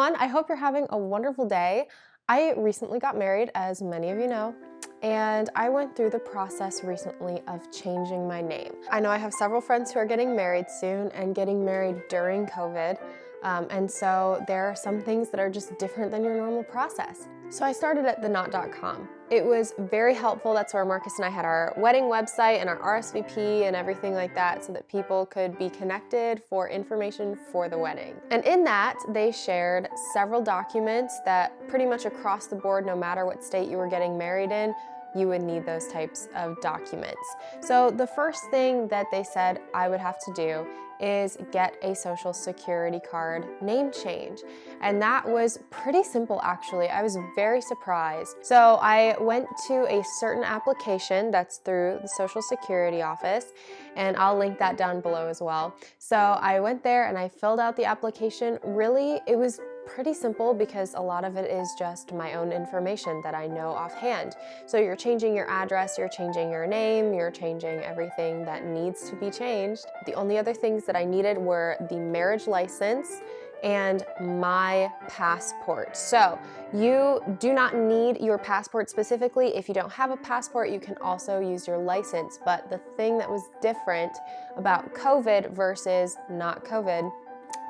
everyone. I hope you're having a wonderful day. I recently got married, as many of you know, and I went through the process recently of changing my name. I know I have several friends who are getting married soon and getting married during COVID, and so there are some things that are just different than your normal process. So I started at theknot.com. It was very helpful. That's where Marcus and I had our wedding website and our RSVP and everything like that so that people could be connected for information for the wedding. And in that, they shared several documents that pretty much across the board, no matter what state you were getting married in, you would need those types of documents. So the first thing that they said I would have to do is get a social security card name change. And that was pretty simple actually. I was very surprised. So I went to a certain application that's through the Social Security office, and I'll link that down below as well. So I went there and I filled out the application. Really, it was pretty simple because a lot of it is just my own information that I know offhand. So you're changing your address, you're changing your name, you're changing everything that needs to be changed. The only other things that I needed were the marriage license and my passport. So you do not need your passport specifically. If you don't have a passport, you can also use your license. But the thing that was different about COVID versus not COVID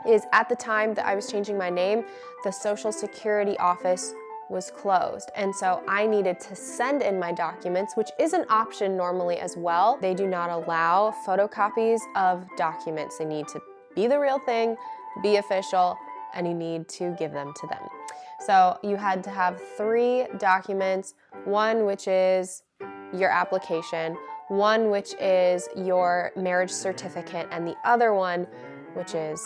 is at the time that I was changing my name, the Social Security office was closed. And so I needed to send in my documents, which is an option normally as well. They do not allow photocopies of documents. They need to be the real thing, be official, and you need to give them to them. So you had to have 3 documents, one which is your application, one which is your marriage certificate, and the other one which is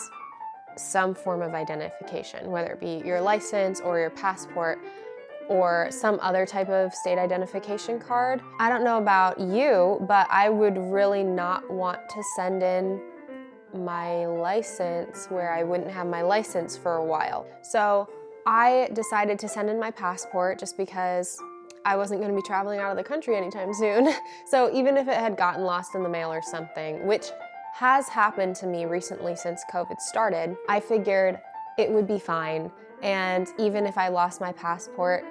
some form of identification, whether it be your license or your passport or some other type of state identification card. I don't know about you, but I would really not want to send in my license where I wouldn't have my license for a while. So I decided to send in my passport just because I wasn't going to be traveling out of the country anytime soon. So even if it had gotten lost in the mail or something, which has happened to me recently since COVID started, I figured it would be fine. And even if I lost my passport,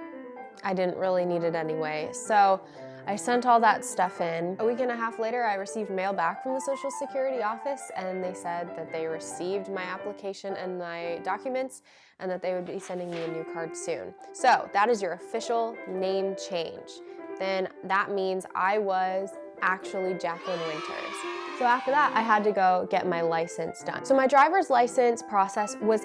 I didn't really need it anyway. So I sent all that stuff in. A week and a half later, I received mail back from the Social Security office, and they said that they received my application and my documents and that they would be sending me a new card soon. So that is your official name change. Then that means I was actually Jacqueline Winters. So after that, I had to go get my license done. So my driver's license process was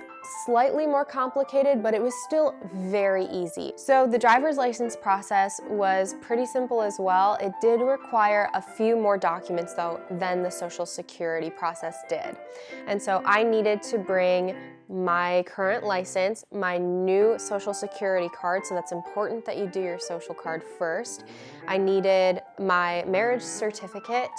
slightly more complicated, but it was still very easy. So the driver's license process was pretty simple as well. It did require a few more documents though than the Social Security process did. And so I needed to bring my current license, my new Social Security card, so that's important that you do your social card first. I needed my marriage certificate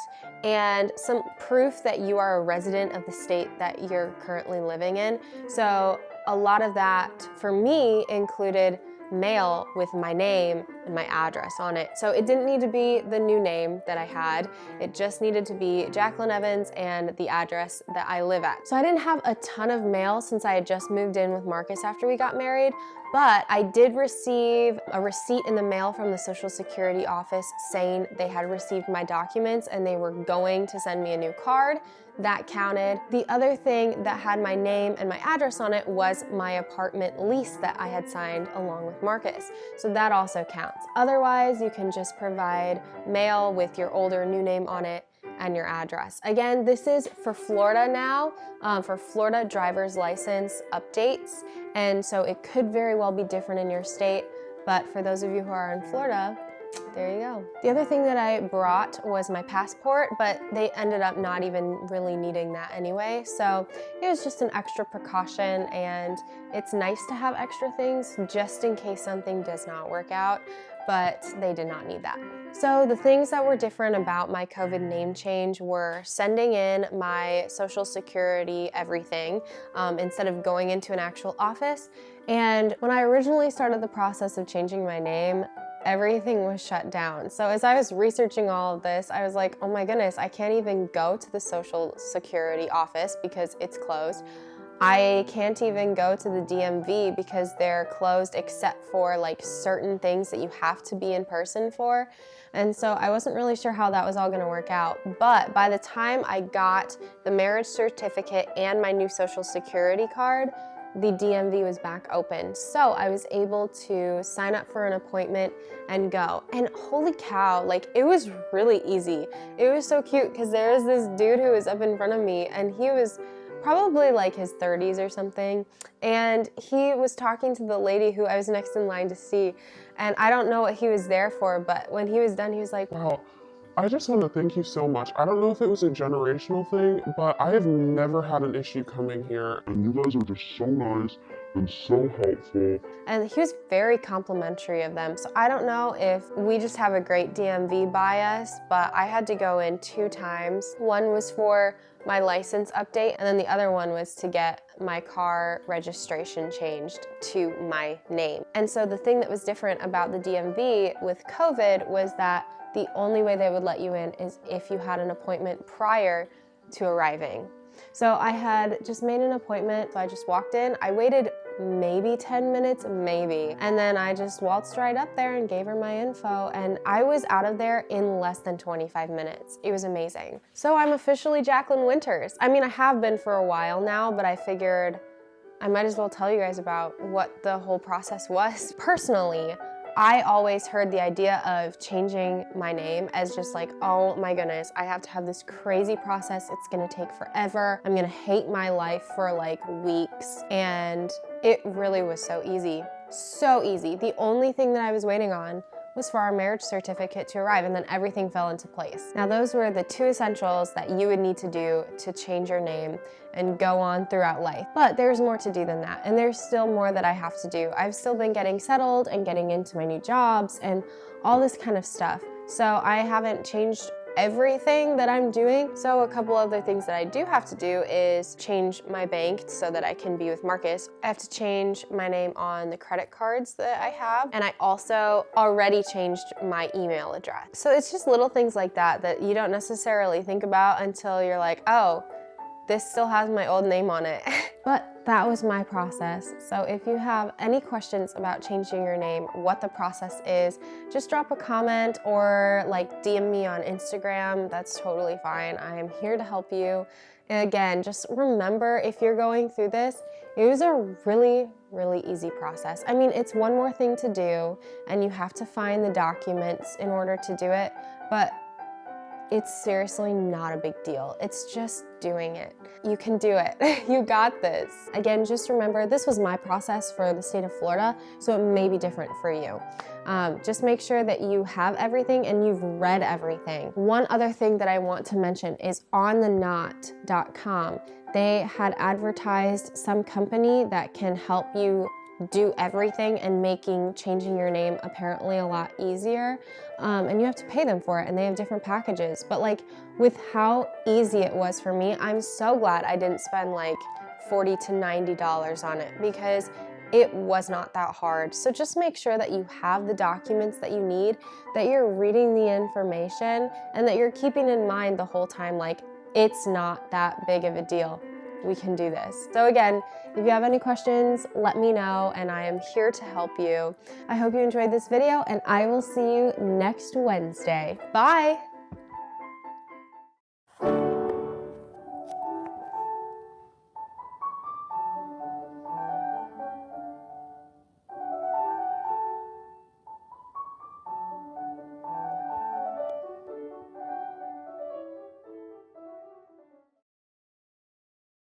and some proof that you are a resident of the state that you're currently living in. So a lot of that for me included mail with my name and my address on it. So it didn't need to be the new name that I had. It just needed to be Jacqueline Evans and the address that I live at. So I didn't have a ton of mail since I had just moved in with Marcus after we got married, but I did receive a receipt in the mail from the Social Security office saying they had received my documents and they were going to send me a new card. That counted. The other thing that had my name and my address on it was my apartment lease that I had signed along with Marcus. So that also counts. Otherwise, you can just provide mail with your older new name on it and your address. Again, this is for Florida now, for Florida driver's license updates. And so it could very well be different in your state, but for those of you who are in Florida, there you go. The other thing that I brought was my passport, but they ended up not even really needing that anyway. So it was just an extra precaution, and it's nice to have extra things just in case something does not work out, but they did not need that. So the things that were different about my COVID name change were sending in my Social Security everything instead of going into an actual office. And when I originally started the process of changing my name, everything was shut down. So as I was researching all of this, I was like, oh my goodness, I can't even go to the Social Security office because it's closed. I can't even go to the DMV because they're closed except for like certain things that you have to be in person for. And so I wasn't really sure how that was all gonna work out. But by the time I got the marriage certificate and my new social security card, the DMV was back open. So I was able to sign up for an appointment and go. And holy cow, like it was really easy. It was so cute because there was this dude who was up in front of me and he was probably like his 30s or something. And he was talking to the lady who I was next in line to see. And I don't know what he was there for, but when he was done, he was like, Wow, I just want to thank you so much. I don't know if it was a generational thing, but I have never had an issue coming here. And you guys are just so nice and so helpful. and he was very complimentary of them. So I don't know if we just have a great DMV bias, but I had to go in 2 times. One was for my license update, and then the other one was to get my car registration changed to my name. And so the thing that was different about the DMV with COVID was that the only way they would let you in is if you had an appointment prior to arriving. So I had just made an appointment, so I just walked in. I waited maybe 10 minutes, maybe. And then I just waltzed right up there and gave her my info, and I was out of there in less than 25 minutes. It was amazing. So I'm officially Jacqueline Winters. I mean, I have been for a while now, but I figured I might as well tell you guys about what the whole process was. Personally, I always heard the idea of changing my name as just like, oh my goodness, I have to have this crazy process. It's gonna take forever. I'm gonna hate my life for like weeks. And it really was so easy. So easy. The only thing that I was waiting on was for our marriage certificate to arrive, and then everything fell into place. Now those were the 2 essentials that you would need to do to change your name and go on throughout life. But there's more to do than that, and there's still more that I have to do. I've still been getting settled and getting into my new jobs and all this kind of stuff. So I haven't changed everything that I'm doing. So a couple other things that I do have to do is change my bank so that I can be with Marcus. I have to change my name on the credit cards that I have. And I also already changed my email address. So it's just little things like that that you don't necessarily think about until you're like, oh, this still has my old name on it. But that was my process. So if you have any questions about changing your name, what the process is, just drop a comment or like DM me on Instagram. That's totally fine. I am here to help you. And again, just remember, if you're going through this, it was a really, really easy process. I mean, it's one more thing to do and you have to find the documents in order to do it, but it's seriously not a big deal. It's just doing it. You can do it. You got this. Again, just remember, this was my process for the state of Florida, so it may be different for you. Just make sure that you have everything and you've read everything. One other thing that I want to mention is onthenot.com. They had advertised some company that can help you do everything and changing your name apparently a lot easier, and you have to pay them for it, and they have different packages. But like with how easy it was for me, I'm so glad I didn't spend like $40 to $90 on it because it was not that hard. So just make sure that you have the documents that you need, that you're reading the information, and that you're keeping in mind the whole time like it's not that big of a deal. We can do this. So again, if you have any questions, let me know and I am here to help you. I hope you enjoyed this video and I will see you next Wednesday. Bye!